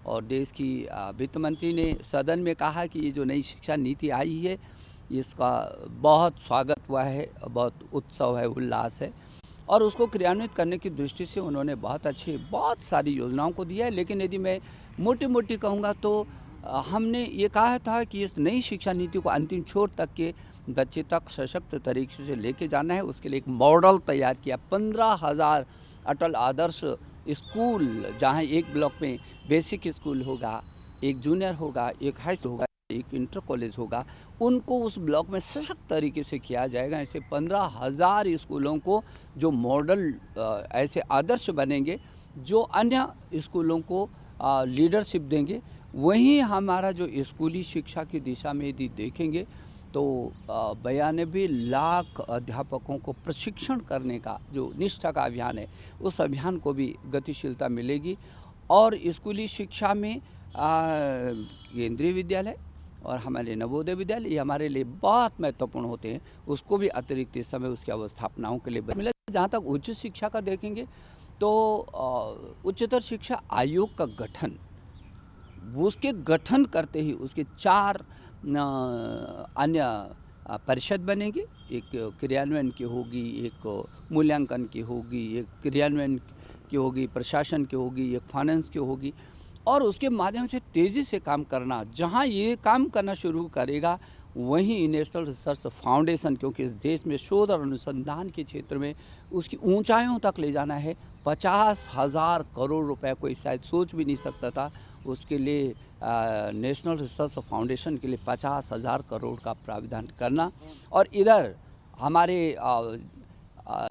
और देश की वित्त मंत्री ने सदन में कहा कि ये जो नई शिक्षा नीति आई है इसका बहुत स्वागत हुआ है, बहुत उत्सव है, उल्लास है और उसको क्रियान्वित करने की दृष्टि से उन्होंने बहुत सारी योजनाओं को दिया है। लेकिन यदि मैं मोटी-मोटी कहूँगा तो हमने ये कहा था कि इस नई शिक्षा नीति को अंतिम छोर तक के बच्चे तक सशक्त तरीके से लेके जाना है। उसके लिए एक मॉडल तैयार किया। 15,000 अटल आदर्श स्कूल, जहाँ एक ब्लॉक में बेसिक स्कूल होगा, एक जूनियर होगा, एक हाई स्कूल होगा, एक इंटर कॉलेज होगा, उनको उस ब्लॉक में सशक्त तरीके से किया जाएगा। ऐसे 15,000 स्कूलों को जो मॉडल ऐसे आदर्श बनेंगे जो अन्य स्कूलों को लीडरशिप देंगे। वहीं हमारा जो स्कूली शिक्षा की दिशा में यदि देखेंगे तो 92 लाख अध्यापकों को प्रशिक्षण करने का जो निष्ठा का अभियान है, उस अभियान को भी गतिशीलता मिलेगी। और स्कूली शिक्षा में केंद्रीय विद्यालय और हमारे नवोदय विद्यालय ये हमारे लिए बहुत महत्वपूर्ण होते हैं। उसको भी अतिरिक्त समय उसकी अवस्थापनाओं के लिए मिला। जहाँ तक उच्च शिक्षा का देखेंगे तो उच्चतर शिक्षा आयोग का गठन, उसके गठन करते ही उसके 4 अन्य परिषद बनेगी। एक क्रियान्वयन की होगी, एक मूल्यांकन की होगी, एक क्रियान्वयन की होगी, प्रशासन की होगी, एक फाइनेंस की होगी और उसके माध्यम से तेज़ी से काम करना। जहाँ ये काम करना शुरू करेगा वहीं नेशनल रिसर्च फाउंडेशन, क्योंकि इस देश में शोध और अनुसंधान के क्षेत्र में उसकी ऊंचाइयों तक ले जाना है। 50,000 करोड़ रुपए कोई शायद सोच भी नहीं सकता था। उसके लिए नेशनल रिसर्च फाउंडेशन के लिए 50,000 करोड़ का प्रावधान करना और इधर हमारे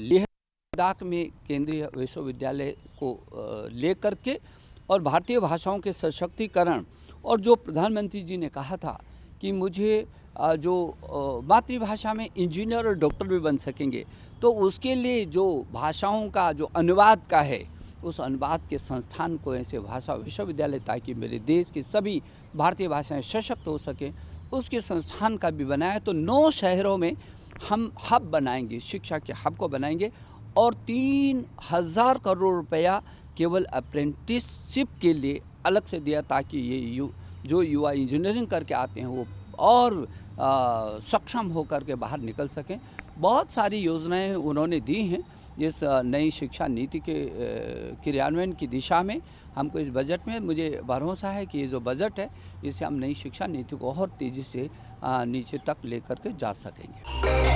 लेह लद्दाख में केंद्रीय विश्वविद्यालय को लेकर के और भारतीय भाषाओं के सशक्तिकरण। और जो प्रधानमंत्री जी ने कहा था कि मुझे जो मातृभाषा में इंजीनियर और डॉक्टर भी बन सकेंगे, तो उसके लिए जो भाषाओं का जो अनुवाद का है, उस अनुवाद के संस्थान को ऐसे भाषा विश्वविद्यालय, ताकि मेरे देश की सभी भारतीय भाषाएं सशक्त हो सकें, उसके संस्थान का भी बनाया। तो 9 शहरों में हम हब बनाएंगे, शिक्षा के हब को बनाएंगे और 3,000 करोड़ रुपया केवल अप्रेंटिसशिप के लिए अलग से दिया, ताकि ये जो युवा इंजीनियरिंग करके आते हैं वो और सक्षम होकर के बाहर निकल सकें। बहुत सारी योजनाएं उन्होंने दी हैं इस नई शिक्षा नीति के क्रियान्वयन की दिशा में। हमको इस बजट में मुझे भरोसा है कि ये जो बजट है इससे हम नई शिक्षा नीति को और तेज़ी से नीचे तक लेकर के जा सकेंगे।